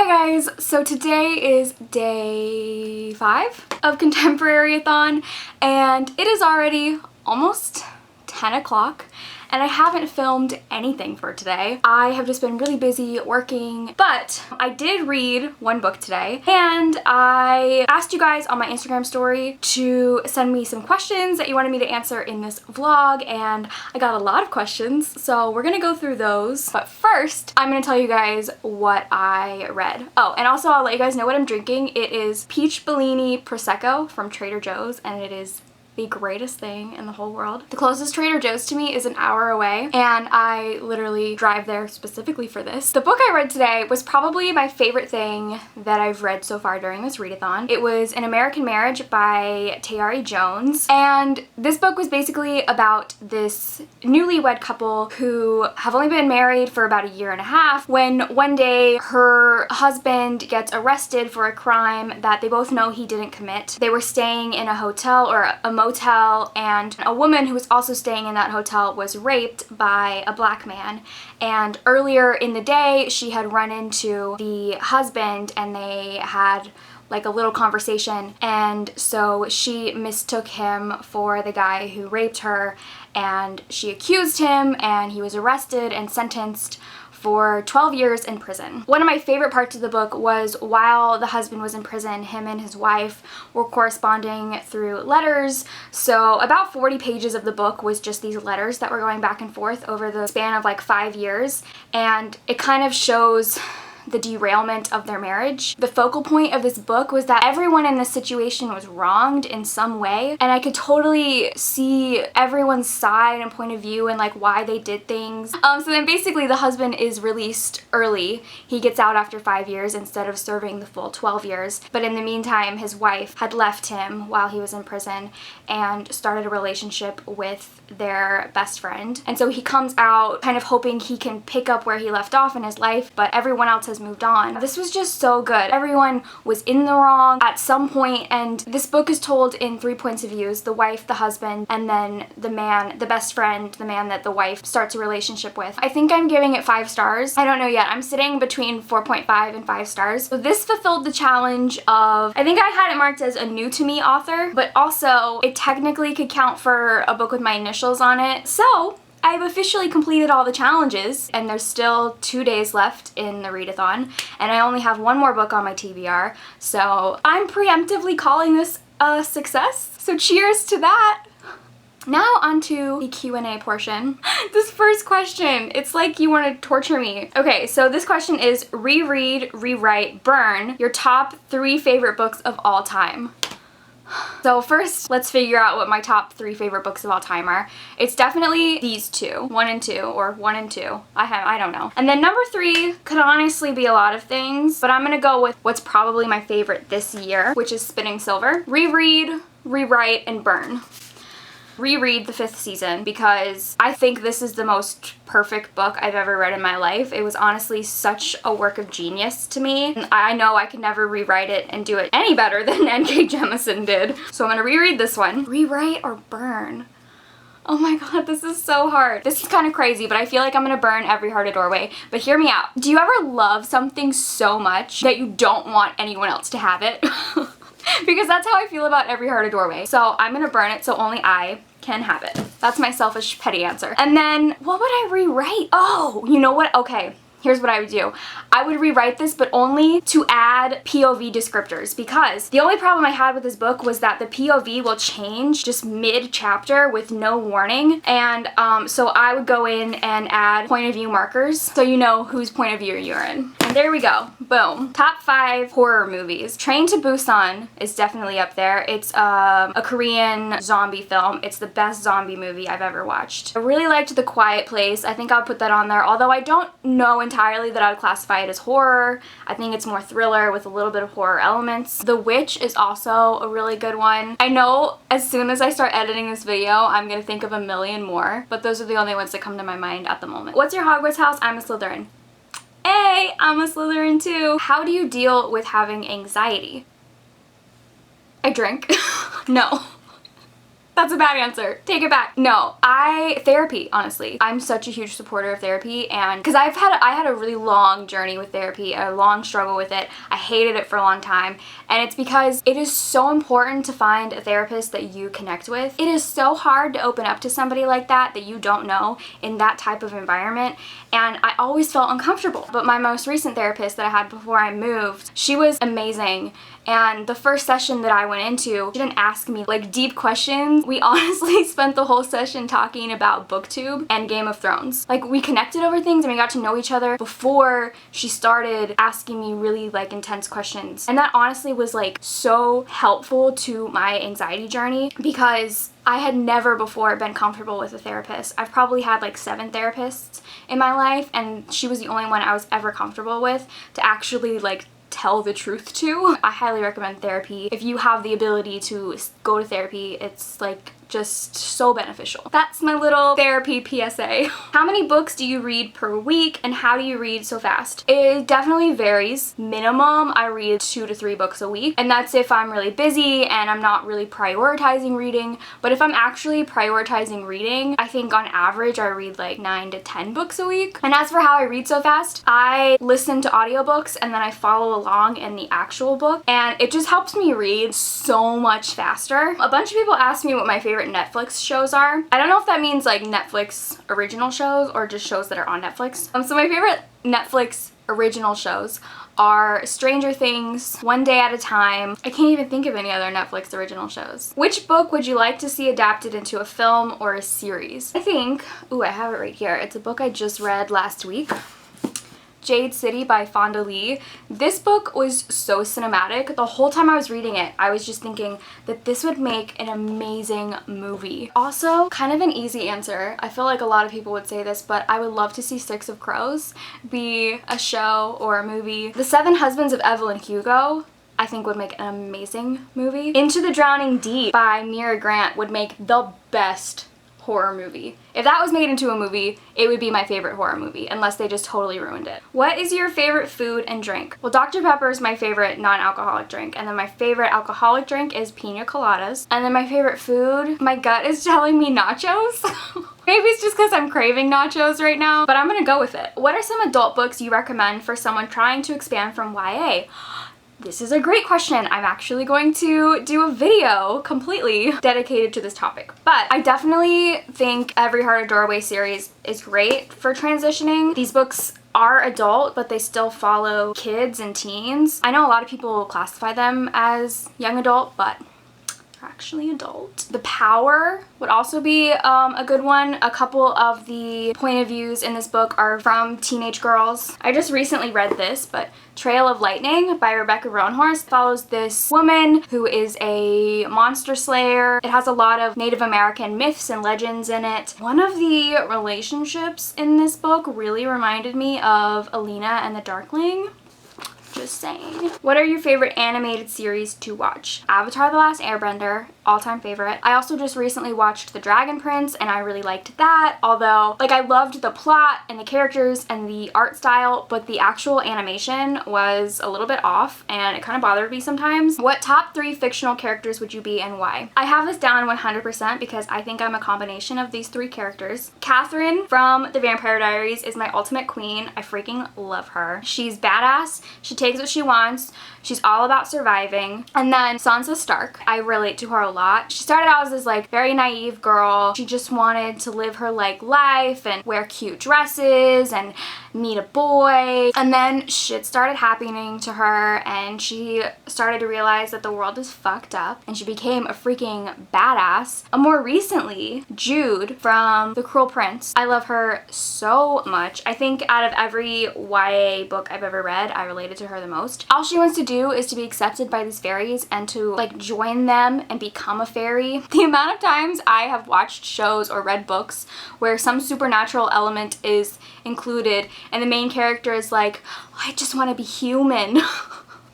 Hi guys, so today is day 5 of Contemporary-A-Thon and it is already almost 10 o'clock and I haven't filmed anything for today. I have just been really busy working, but I did read one book today and I asked you guys on my Instagram story to send me some questions that you wanted me to answer in this vlog, and I got a lot of questions, so we're gonna go through those. But first, I'm gonna tell you guys what I read. Oh, and also I'll let you guys know what I'm drinking. It is Peach Bellini Prosecco from Trader Joe's, and it is the greatest thing in the whole world. The closest Trader Joe's to me is an hour away, and I literally drive there specifically for this. The book I read today was probably my favorite thing that I've read so far during this readathon. It was An American Marriage by Tayari Jones, and this book was basically about this newlywed couple who have only been married for about a year and a half when one day her husband gets arrested for a crime that they both know he didn't commit. They were staying in a hotel or a motel, and a woman who was also staying in that hotel was raped by a black man, and earlier in the day she had run into the husband and they had like a little conversation, and so she mistook him for the guy who raped her and she accused him, and he was arrested and sentenced for 12 years in prison. One of my favorite parts of the book was while the husband was in prison, him and his wife were corresponding through letters. So about 40 pages of the book was just these letters that were going back and forth over the span of like 5 years, and it kind of shows the derailment of their marriage. The focal point of this book was that everyone in this situation was wronged in some way, and I could totally see everyone's side and point of view and like why they did things. So then basically the husband is released early. He gets out after 5 years instead of serving the full 12 years. But in the meantime, his wife had left him while he was in prison and started a relationship with their best friend. And so he comes out kind of hoping he can pick up where he left off in his life, but everyone else has moved on. This was just so good. Everyone was in the wrong at some point, and this book is told in 3 points of views: the wife, the husband, and then the man, the best friend, the man that the wife starts a relationship with. I think I'm giving it 5 stars. I don't know yet. I'm sitting between 4.5 and 5 stars. So this fulfilled the challenge of, I think I had it marked as a new to me author, but also it technically could count for a book with my initials on it. So I've officially completed all the challenges, and there's still 2 days left in the readathon, and I only have one more book on my TBR, so I'm preemptively calling this a success. So cheers to that! Now onto the Q&A portion. This first question, it's like you want to torture me. Okay, so this question is reread, rewrite, burn your top 3 favorite books of all time. So first, let's figure out what my top 3 favorite books of all time are. It's definitely these two, 1 and 2, or 1 and 2. I don't know. And then number 3 could honestly be a lot of things, but I'm gonna go with what's probably my favorite this year, which is Spinning Silver. Reread, rewrite, and burn. Reread the 5th season because I think this is the most perfect book I've ever read in my life. It was honestly such a work of genius to me. And I know I could never rewrite it and do it any better than N.K. Jemisin did. So I'm gonna reread this one. Rewrite or burn? Oh my god, this is so hard. This is kind of crazy, but I feel like I'm gonna burn Every Heart a Doorway. But hear me out. Do you ever love something so much that you don't want anyone else to have it? Because that's how I feel about Every Heart a Doorway. So I'm gonna burn it so only I can have it. That's my selfish, petty answer. And then, what would I rewrite? Oh, you know what? Okay. Here's what I would do. I would rewrite this, but only to add POV descriptors, because the only problem I had with this book was that the POV will change just mid-chapter with no warning, and so I would go in and add point of view markers so you know whose point of view you're in. And there we go. Boom. Top 5 horror movies. Train to Busan is definitely up there. It's a Korean zombie film. It's the best zombie movie I've ever watched. I really liked The Quiet Place. I think I'll put that on there, although I don't know entirely that I would classify it as horror. I think it's more thriller with a little bit of horror elements. The Witch is also a really good one. I know as soon as I start editing this video, I'm gonna think of a million more, but those are the only ones that come to my mind at the moment. What's your Hogwarts house? I'm a Slytherin. Hey, I'm a Slytherin too. How do you deal with having anxiety? I drink. No. That's a bad answer. Take it back. No, therapy, honestly. I'm such a huge supporter of therapy, and because I had a really long journey with therapy, a long struggle with it. I hated it for a long time, and it's because it is so important to find a therapist that you connect with. It is so hard to open up to somebody like that you don't know in that type of environment, and I always felt uncomfortable. But my most recent therapist that I had before I moved, she was amazing. And the first session that I went into, she didn't ask me like deep questions. We honestly spent the whole session talking about BookTube and Game of Thrones. Like, we connected over things and we got to know each other before she started asking me really like intense questions. And that honestly was like so helpful to my anxiety journey, because I had never before been comfortable with a therapist. I've probably had like 7 therapists in my life, and she was the only one I was ever comfortable with to actually like tell the truth to. I highly recommend therapy. If you have the ability to go to therapy, it's like just so beneficial. That's my little therapy PSA. How many books do you read per week, and how do you read so fast? It definitely varies. Minimum, I read 2 to 3 books a week, and that's if I'm really busy and I'm not really prioritizing reading. But if I'm actually prioritizing reading, I think on average I read like 9 to 10 books a week. And as for how I read so fast, I listen to audiobooks and then I follow along in the actual book, and it just helps me read so much faster. A bunch of people ask me what my favorite Netflix shows are. I don't know if that means like Netflix original shows or just shows that are on Netflix. So my favorite Netflix original shows are Stranger Things, One Day at a Time. I can't even think of any other Netflix original shows. Which book would you like to see adapted into a film or a series? I think, ooh, I have it right here. It's a book I just read last week. Jade City by Fonda Lee. This book was so cinematic. The whole time I was reading it, I was just thinking that this would make an amazing movie. Also, kind of an easy answer. I feel like a lot of people would say this, but I would love to see Six of Crows be a show or a movie. The Seven Husbands of Evelyn Hugo, I think, would make an amazing movie. Into the Drowning Deep by Mira Grant would make the best horror movie. If that was made into a movie, it would be my favorite horror movie, unless they just totally ruined it. What is your favorite food and drink? Well, Dr. Pepper is my favorite non-alcoholic drink, and then my favorite alcoholic drink is pina coladas. And then my favorite food, my gut is telling me nachos. Maybe it's just because I'm craving nachos right now, but I'm gonna go with it. What are some adult books you recommend for someone trying to expand from YA? This is a great question. I'm actually going to do a video completely dedicated to this topic. But I definitely think Every Heart a Doorway series is great for transitioning. These books are adult, but they still follow kids and teens. I know a lot of people classify them as young adult, but they're actually adult. The Power would also be a good one. A couple of the point of views in this book are from teenage girls. I just recently read this, but Trail of Lightning by Rebecca Roanhorse follows this woman who is a monster slayer. It has a lot of Native American myths and legends in it. One of the relationships in this book really reminded me of Alina and the Darkling. Just saying. What are your favorite animated series to watch? Avatar: The Last Airbender, all-time favorite. I also just recently watched The Dragon Prince, and I really liked that. Although, like, I loved the plot and the characters and the art style, but the actual animation was a little bit off, and it kind of bothered me sometimes. What top 3 fictional characters would you be and why? I have this down 100% because I think I'm a combination of these 3 characters. Catherine from The Vampire Diaries is my ultimate queen. I freaking love her. She's badass. She takes what she wants. She's all about surviving. And then Sansa Stark. I relate to her a lot. She started out as this like very naive girl. She just wanted to live her like life and wear cute dresses and meet a boy. And then shit started happening to her and she started to realize that the world is fucked up and she became a freaking badass. More recently, Jude from The Cruel Prince. I love her so much. I think out of every YA book I've ever read, I related to her the most. All she wants to do is to be accepted by these fairies and to like join them and become a fairy. The amount of times I have watched shows or read books where some supernatural element is included and the main character is like, I just want to be human.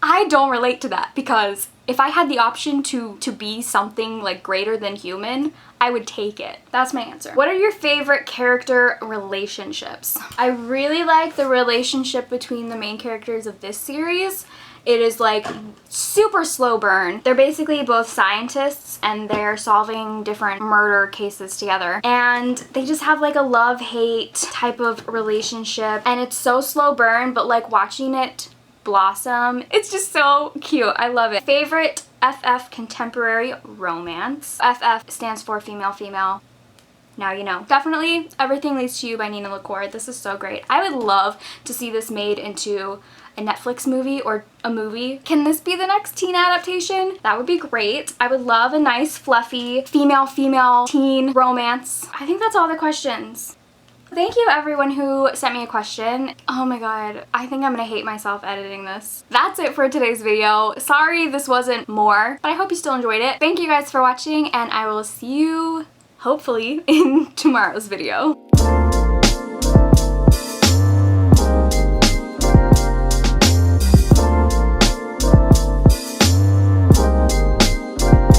I don't relate to that because if I had the option to be something like greater than human, I would take it. That's my answer. What are your favorite character relationships? I really like the relationship between the main characters of this series It is like super slow burn. They're basically both scientists and they're solving different murder cases together. And they just have like a love-hate type of relationship. And it's so slow burn, but like watching it blossom, it's just so cute. I love it. Favorite FF contemporary romance. FF stands for female female. Now you know. Definitely Everything Leads to You by Nina LaCour. This is so great. I would love to see this made into a Netflix movie or a movie. Can this be the next teen adaptation? That would be great. I would love a nice fluffy female teen romance. I think that's all the questions. Thank you everyone who sent me a question. Oh my god, I think I'm gonna hate myself editing this. That's it for today's video. Sorry this wasn't more, but I hope you still enjoyed it. Thank you guys for watching and I will see you hopefully in tomorrow's video.